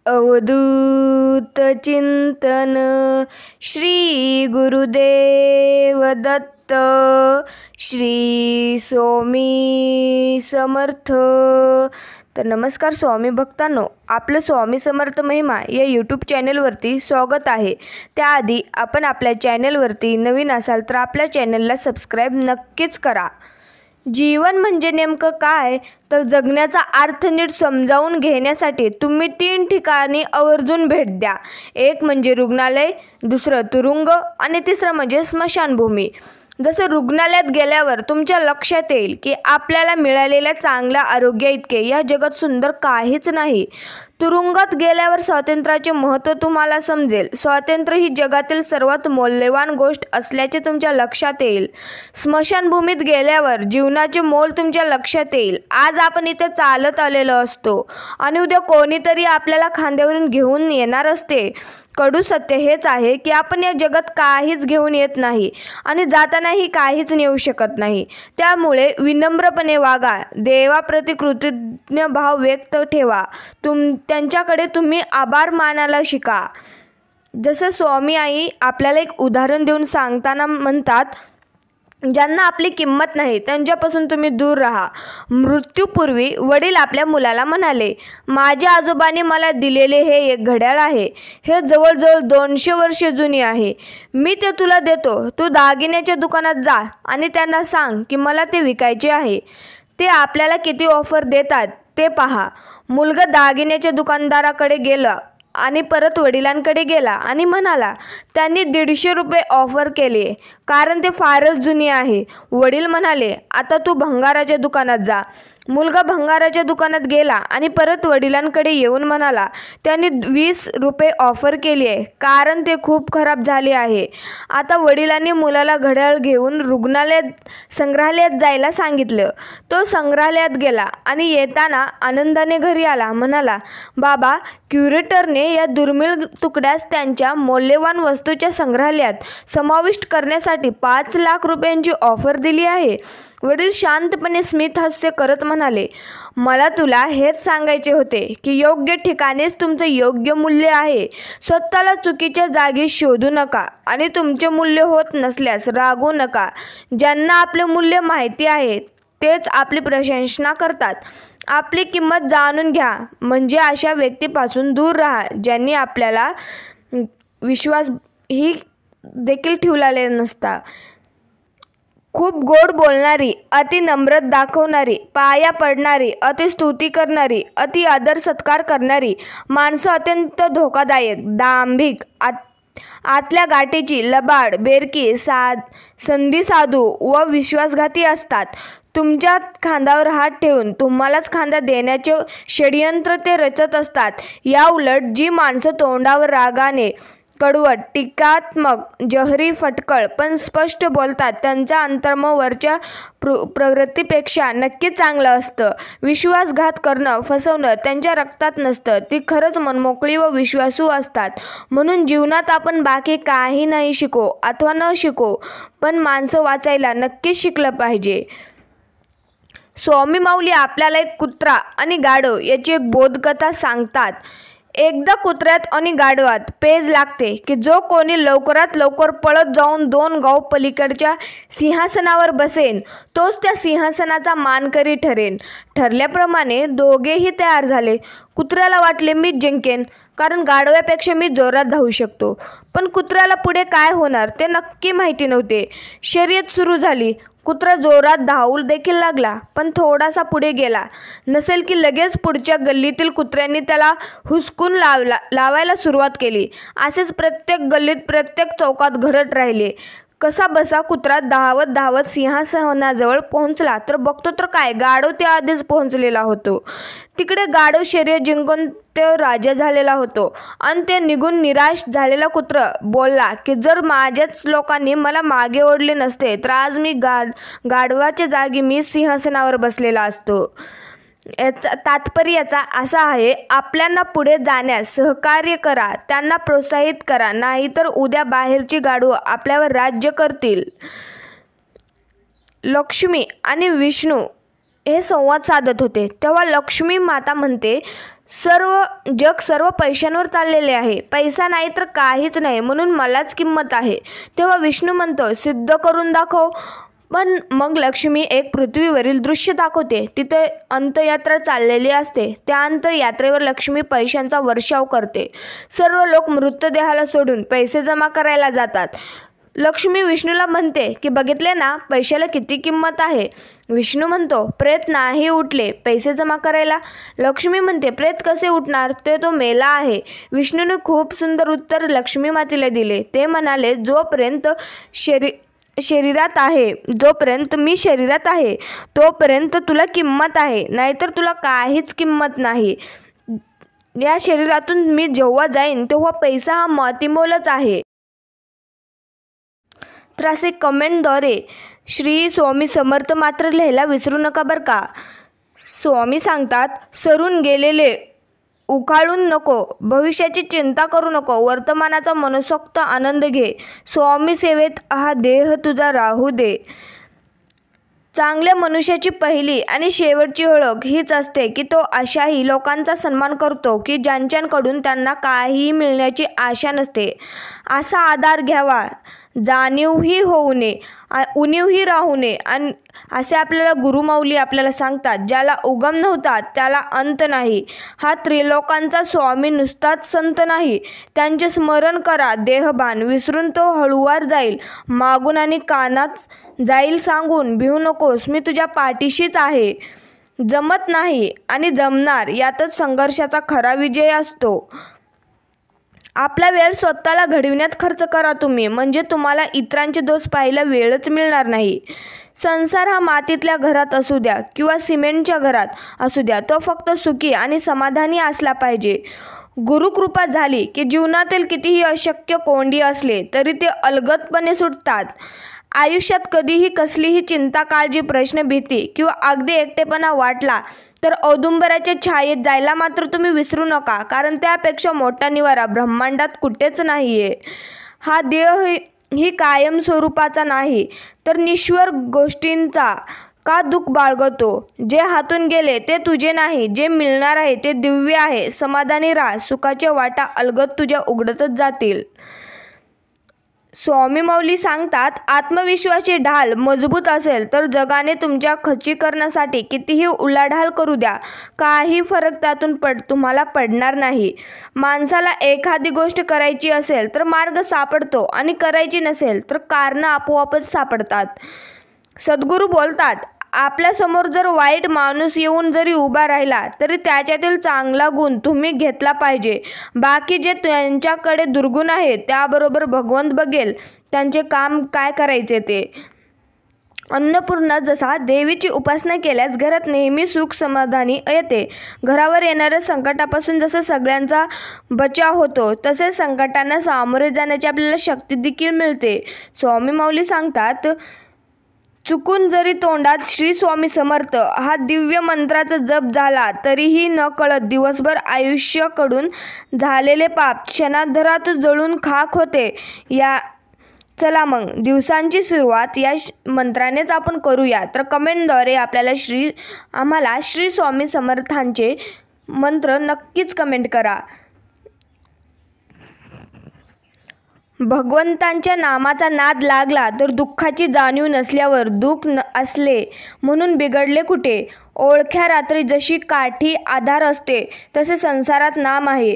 अवधूत चिंतन श्री गुरुदेव दत्त श्री स्वामी समर्थ। तर नमस्कार स्वामी भक्तांनो, आपलं स्वामी समर्थ महिमा या यूट्यूब चॅनलवरती स्वागत आहे। त्याआधी आपण आपल्या चॅनलवरती नवीन असाल तर आपल्या चॅनलला सबस्क्राईब नक्कीच करा। जीवन म्हणजे नेमकं काय तर जगण्याचा अर्थ नीट समजावून घेण्यासाठी तुम्ही 3 ठिकाणी आवर्जून भेट द्या। एक म्हणजे रुग्णालय, दुसरं तुरुंग आणि तिसरं म्हणजे स्मशानभूमी। जसं रुग्णालयात गेल्यावर तुमच्या लक्षात येईल की आपल्याला मिळालेल्या चांगल्या आरोग्या इतके या जगात सुंदर काहीच नाही। तुरुंगात गेल्यावर स्वातंत्र्याचे महत्त्व तुम्हाला समजेल। स्वातंत्र्य ही जगातील सर्वात मौल्यवान गोष्ट असल्याचे तुमच्या लक्षात येईल। स्मशानभूमीत गेल्यावर जीवनाचे मोल तुमच्या लक्षात येईल। आज आपण इथे चालत आलेलो असतो आणि उद्या कोणीतरी आपल्याला खांद्यावरून घेऊन येणार असते। कडू सत्य हेच आहे की आपण या जगात काहीच घेऊन येत नाही आणि जातानाही काहीच नेऊ शकत नाही। त्यामुळे विनम्रपणे वागा, देवाप्रती कृतज्ञ भाव व्यक्त ठेवा, त्यांच्याकडे तुम्ही आभार मानायला शिका। जसं स्वामी आई आपल्याला एक उदाहरण देऊन सांगताना म्हणतात, ज्यांना आपली किंमत नाही त्यांच्यापासून तुम्ही दूर राहा। मृत्यूपूर्वी वडील आपल्या मुलाला म्हणाले, माझ्या आजोबांनी मला दिलेले हे एक घड्याळ आहे, हे जवळजवळ 200 वर्षे जुने आहे, मी ते तुला देतो। तू दागिन्याच्या दुकानात जा आणि त्यांना सांग की मला ते विकायचे आहे। ते आपल्याला किती ऑफर देतात ते पहा। मुलगा दागिन्याच्या दुकानदाराकडे गेला आणि परत वडिलांकडे गेला आणि म्हणाला, त्यांनी 150 रुपये ऑफर केले कारण ते फारच जुने आहे। वडील म्हणाले, आता तू भंगाराच्या दुकानात जा। मुलगा भंगाराच्या दुकानात गेला आणि परत वडिलांकडे येऊन म्हणाला, त्यांनी 20 रुपये ऑफर केली आहे कारण ते खूप खराब झाले आहे। आता वडिलांनी मुलाला घड्याळ घेऊन संग्रहालयात जायला सांगितलं। तो संग्रहालयात गेला आणि येताना आनंदाने घरी आला। म्हणाला, बाबा, क्युरेटरने या दुर्मिळ तुकड्यास त्यांच्या मौल्यवान वस्तूच्या संग्रहालयात समाविष्ट करण्यासाठी 5 लाख रुपयांची ऑफर दिली आहे। वडील शांतपणे स्मित हास्य करत म्हणाले, मला तुला हेच सांगायचे होते की योग्य ठिकाणीच तुमचं योग्य मूल्य आहे। स्वतःला चुकीच्या जागी शोधू नका आणि तुमचे मूल्य होत नसल्यास रागवू नका। ज्यांना आपले मूल्य माहिती आहे तेच आपली प्रशंसा करतात। आपली किंमत जाणून घ्या, म्हणजे अशा व्यक्तीपासून दूर राहा ज्यांनी आपल्याला विश्वास ही देखील ठेवलेला नसता। खूप गोड बोलणारी, अति नम्रता दाखवणारी, पाया पडणारी, अति स्तुती करणारी, अति आदर सत्कार करणारी माणसं अत्यंत धोकादायक, दांभिक, आतल्या गाठीची, लबाड, बेरकी, संधीसाधू व विश्वासघाती असतात। तुमच्या खांद्यावर हात ठेवून तुम्हालाच खांदा देण्याचे षड्यंत्र ते रचत असतात। या उलट जी माणसं तोंडावर रागाने, कडवट, टीकात्मक, जहरी, फटकळ पण स्पष्ट बोलतात त्यांचा अंतर्मन वरच्या प्रवृत्तीपेक्षा नक्कीच चांगलं असतं। विश्वासघात करणं, फसवणं त्यांच्या रक्तात नसतं, ती खरंच मनमोकळी व विश्वासू असतात। म्हणून जीवनात आपण बाकी काही नाही शिको अथवा न शिको, पण माणसं वाचायला नक्कीच शिकलं पाहिजे। स्वामी माऊली आपल्याला एक कुत्रा आणि गाढव याची एक बोधकथा सांगतात। एकदा कुत्र्यात आणि गाढवात पेच लागते की जो कोणी लवकरात लवकर पळत जाऊन 2 गाव पलीकडच्या सिंहासनावर बसेन तोच त्या सिंहासनाचा मानकरी ठरेन। ठरल्याप्रमाणे दोघेही तयार झाले। कुत्र्याला वाटले मी जिंकेन कारण गाढवापेक्षा मी जोरात धावू शकतो, पण कुत्र्याला पुढे काय होणार ते नक्की माहिती नव्हते। शर्यत सुरू झाली। कुत्रा जोरात धावू देखील लागला, पण थोडासा पुढे गेला नसेल की लगेच पुढच्या गल्लीतील कुत्र्यांनी त्याला हुसकून लावायला सुरुवात केली। असेच प्रत्येक गल्लीत, प्रत्येक चौकात घडत राहिले। कसा बसा कुत्रा धावत धावत सिंहासनाजवळ पोहोचला तर बघतो तर काय, गाढव त्या आधीच पोहोचलेला होतो। तिकडे गाढव शर्यत जिंकून तो राजा झालेला होतो आणि ते निघून निराश झालेला कुत्रा बोलला की जर माझ्याच लोकांनी मला मागे ओढले नसते तर आज मी गाढवाच्या जागी मी सिंहासनावर बसलेला असतो। याचा तात्पर्याचा असा आहे, आपल्यांना पुढे जाण्यास सहकार्य करा, त्यांना प्रोत्साहित करा, नाहीतर उद्या बाहेरची गाढवं आपल्यावर राज्य करतील। लक्ष्मी आणि विष्णू हे संवाद साधत होते तेव्हा लक्ष्मी माता म्हणते, जग सर्व पैशांवर चाललेले आहे. पैसा नाही तर काहीच नाही, म्हणून मलाच किंमत आहे. तेव्हा विष्णू म्हणतो, सिद्ध करून दाखव. पण मग लक्ष्मी एक पृथ्वीवरील दृश्य दाखवते. तिथे अंत्ययात्रा चाललेली असते. त्या अंत्ययात्रेवर लक्ष्मी पैशांचा वर्षाव करते. सर्व लोक मृतदेहाला सोडून पैसे जमा करायला जातात. लक्ष्मी विष्णूला म्हणते की बघितले ना, पैशाला किती किंमत आहे. विष्णू म्हणतो, प्रेत नाही उठले पैसे जमा करायला. लक्ष्मी म्हणते, प्रेत कसे उठणार, तो मेला आहे. विष्णूने खूप सुंदर उत्तर लक्ष्मी मातेला दिले. ते म्हणाले, जोपर्यंत जोपर्यंत मी शरीरात आहे तोपर्यंत तुला किंमत आहे, नाहीतर तुला काहीच किंमत नाही. या शरीरातून मी जेव्हा जाईन तेव्हा पैसा हा मातीमोलच आहे. तर असे कमेंटद्वारे श्री स्वामी समर्थ मात्र लिहायला विसरू नका बरं का. स्वामी सांगतात, सरून गेलेले उखाळून नको, भविष्याची चिंता करू नको, वर्तमानाचा मनसोक्त आनंद घे. स्वामी सेवेत हा देह तुझा राहू दे. चांगल्या मनुष्याची पहिली आणि शेवटची ओळख हीच असते की तो अशाही लोकांचा सन्मान करतो की ज्यांच्याकडून त्यांना काहीही मिळण्याची आशा नसते. असा आधार घ्यावा, जाणीवही होऊ नये, उणीवही राहू नये. आणि असे आपल्याला गुरुमाऊली आपल्याला सांगतात, ज्याला उगम नव्हता त्याला अंत नाही. हा त्रिलोकांचा स्वामी नुसताच संत नाही. त्यांचे स्मरण करा देहभान विसरून तो हळूवार जाईल. मागून आणि कानात जाईल सांगून भिवू नकोस, मी तुझ्या पाठीशीच आहे. जमत नाही आणि जमणार यातच संघर्षाचा खरा विजय असतो. आपला वेळ स्वतःला घडविण्यात खर्च करा तुम्ही, म्हणजे तुम्हाला इतरांचे दोष पाहायला वेळच मिळणार नाही. संसार हा मातीतल्या घरात असू द्या किंवा सिमेंटच्या घरात असू द्या, तो फक्त सुखी आणि समाधानी असला पाहिजे. गुरुकृपा झाली की जीवनातील कितीही अशक्य कोंडी असले तरी ते अलगदपणे सुटतात. आयुष्यात कधीही कसलीही चिंता, काळजी, प्रश्न, भीती किंवा अगदी एकटेपणा वाटला तर औदुंबराच्या छायेत जायला मात्र तुम्ही विसरू नका, कारण त्यापेक्षा मोठा निवारा ब्रह्मांडात कुठेच नाहीये. हा देह ही कायम स्वरूपाचा नाही तर निश्वर गोष्टींचा का दुःख बाळगतो. जे हातून गेले ते तुझे नाही, जे मिळणार आहे ते दिव्य आहे. समाधानी राहा, सुखाच्या वाटा अलगद तुझ्या उघडतच जातील. स्वामी माऊली सांगतात, आत्मविश्वासाची ढाल मजबूत असेल तर जगाने तुमच्या खच्चीकरणासाठी कितीही उलाढाल करू द्या, काही फरक त्यातून तुम्हाला पडणार नाही. माणसाला एखादी गोष्ट करायची असेल तर मार्ग सापडतो आणि करायची नसेल तर कारणं आपोआपच सापडतात. सद्गुरू बोलतात, आपल्यासमोर जर वाईट माणूस येऊन जरी उभा राहिला तरी त्याच्यातील चांगला गुण तुम्ही घेतला पाहिजे. बाकी जे त्यांच्याकडे दुर्गुण आहेत त्याबरोबर भगवंत बघेल त्यांचे काम काय करायचे ते. अन्नपूर्णा जसा देवीची उपासना केल्यास घरात नेहमी सुख समाधानी येते. घरावर येणाऱ्या संकटापासून जसं सगळ्यांचा बचाव होतो तसेच संकटांना सामोरे जाण्याची आपल्याला शक्ती देखील मिळते. स्वामी माऊली सांगतात, चुकून जरी तोंडात श्री स्वामी समर्थ हा दिव्य मंत्राचा जप झाला तरीही न कळत दिवसभर आयुष्याकडून झालेले पाप क्षणार्धात जळून खाक होते. चला मग दिवसांची सुरुवात या मंत्रानेच आपण करूया. तर कमेंटद्वारे आम्हाला श्री स्वामी समर्थांचे मंत्र नक्कीच कमेंट करा. भगवंतांच्या नामाचा नाद लागला तर दुःखाची जाणीव नसल्यावर दुःख असले म्हणून बिघडले कुठे. ओळख्या रात्री जशी काठी आधार असते तसे संसारात नाम आहे.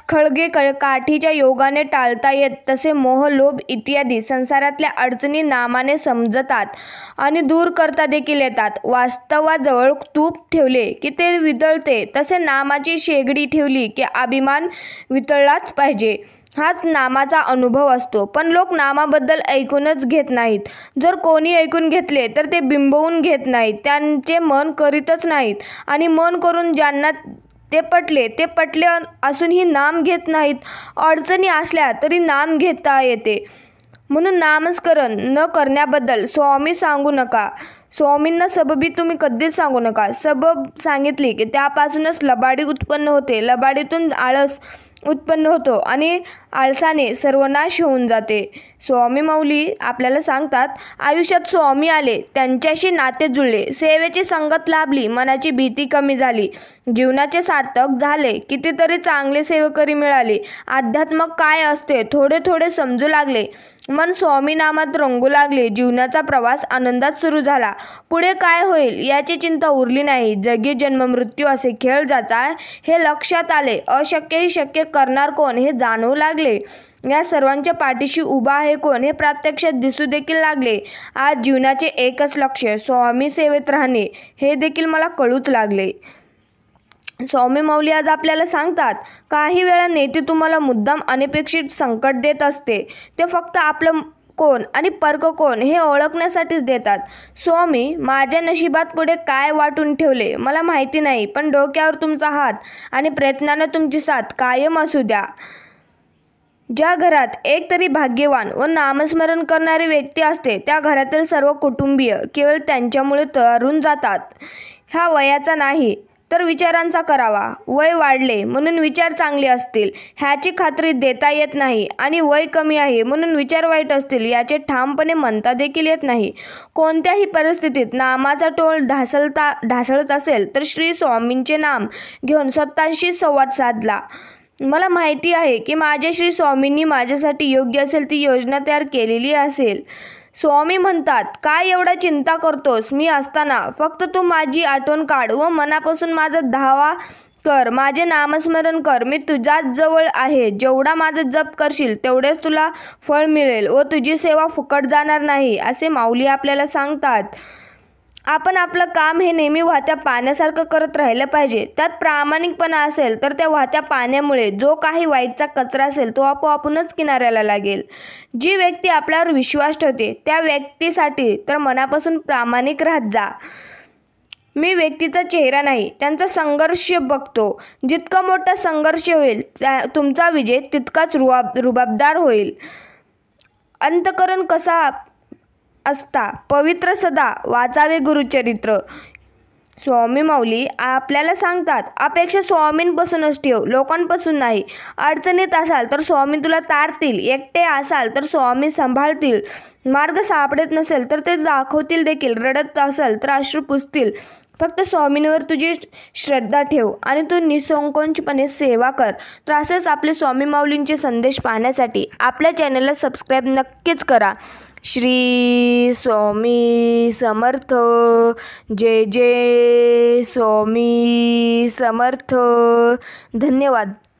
खळगे काठीच्या योगाने टाळता येत तसे मोह, लोभ इत्यादी संसारातल्या अडचणी नामाने समजतात आणि दूर करता देखील येतात. वास्तवाजवळ तूप ठेवले की ते वितळते, तसे नामाची शेगडी ठेवली की अभिमान वितळलाच पाहिजे. हाच नामाचा अनुभव असतो. पण लोक नामाबद्दल ऐकूनच घेत नाहीत. जर कोणी ऐकून घेतले तर ते बिंबवून घेत नाहीत, त्यांचे मन करीतच नाहीत. आणि मन करून ज्यांना ते पटले असूनही नाम घेत नाहीत. अडचणी असल्या तरी नाम घेता येते, म्हणून नामस्मरण न करण्याबद्दल स्वामी सांगू नका. स्वामींना सबबी तुम्ही कधीच सांगू नका. सबब सांगितली की त्यापासूनच लबाडी उत्पन्न होते. लबाडीतून आळस उत्पन्न होतो आणि आळसाने सर्वनाश होऊन जाते. स्वामी माऊली आपल्याला सांगतात, आयुष्यात स्वामी आले, त्यांच्याशी नाते जुळले, सेवेची संगत लाभली, मनाची भीती कमी झाली, जीवनाचे सार्थक झाले, कितीतरी चांगले सेवकरी मिळाले, अध्यात्म काय असते थोडे थोडे समजू लागले, मन स्वामी नामात रंगू लागले, जीवनाचा प्रवास आनंदात सुरू झाला. पुढे काय होईल याची चिंता उरली नाही. जगी जन्म मृत्यू असे खेळ जातात हे लक्षात आले. अशक्य ही शक्य करणार कोण हे जाणवू लागले. या सर्वांच्या पाठीशी उभा आहे कोण हे प्रत्यक्षात दिसू देखील लागले. आज जीवनाचे एकच लक्ष स्वामी सेवेत राहणे हे देखील मला कळूच लागले. स्वामी माऊली आज आपल्याला सांगतात, काही वेळा नेते तुम्हाला मुद्दाम अनपेक्षित संकट देत असते. ते फक्त आपलं कोण आणि परक कोण हे ओळखण्यासाठीच देतात. स्वामी, माझ्या नशिबात पुढे काय वाटून ठेवले मला माहिती नाही, पण डोक्यावर तुमचा हात आणि प्रयत्नानं तुमची साथ कायम असू द्या. ज्या घरात एक तरी भाग्यवान व नामस्मरण करणारी व्यक्ती असते त्या घरातील सर्व कुटुंबीय केवळ त्यांच्यामुळे तरून जातात. हा वयाचा नाही तर विचारांचा करावा. वय वाढले म्हणून विचार चांगले असतील ह्याची खात्री देता येत नाही आणि वय कमी आहे म्हणून विचार वाईट असतील याचे ठामपणे म्हणता देखील येत नाही. कोणत्याही परिस्थितीत नामाचा टोल ढासळत असेल तर श्री स्वामींचे नाम घेऊन स्वतःशी संवाद साधला. मला माहिती आहे की माझ्या श्री स्वामींनी माझ्यासाठी योग्य असेल ती योजना तयार केलेली असेल. स्वामी म्हणतात, काय एवढा चिंता करतोस? मी असताना फक्त तू माझी आठवण काढ व मनापासून माझा धावा कर, माझे नामस्मरण कर. मी तुझ्याच जवळ आहे. जेवढा माझा जप करशील तेवढेच तुला फळ मिळेल व तुझी सेवा फुकट जाणार नाही, असे माऊली आपल्याला सांगतात. आपण आपलं काम हे नेहमी वाहत्या पाण्यासारखं करत राहिलं पाहिजे. त्यात प्रामाणिकपणा असेल तर त्या वाहत्या पाण्यामुळे जो काही वाईटचा कचरा असेल तो आपोआपच किनाऱ्याला लागेल. जी व्यक्ती आपल्यावर विश्वास ठेवते त्या व्यक्तीसाठी तर मनापासून प्रामाणिक राहत जा. मी व्यक्तीचा चेहरा नाही त्यांचा संघर्ष बघतो. जितका मोठा संघर्ष होईल तुमचा विजय तितकाच रुबाबदार होईल. अंतःकरण कसा असता पवित्र सदा वाचावे गुरुचरित्र. स्वामी माऊली आपल्याला सांगतात, अपेक्षा स्वामींपासूनच ठेव, लोकांपासून नाही. अडचणीत असाल तर स्वामी तुला तारतील, एकटे असाल तर स्वामी सांभाळतील, मार्ग सापडत नसेल तर ते दाखवतील देखील, रडत असाल तर अश्रू पुसतील. फक्त स्वामींवर तुझी श्रद्धा ठेव आणि तू निसंकोचपणे सेवा कर. तर असेच आपले स्वामी माऊलींचे संदेश पाहण्यासाठी आपल्या चॅनलला सबस्क्राईब नक्कीच करा. श्री स्वामी समर्थ. जय जय स्वामी समर्थ. धन्यवाद.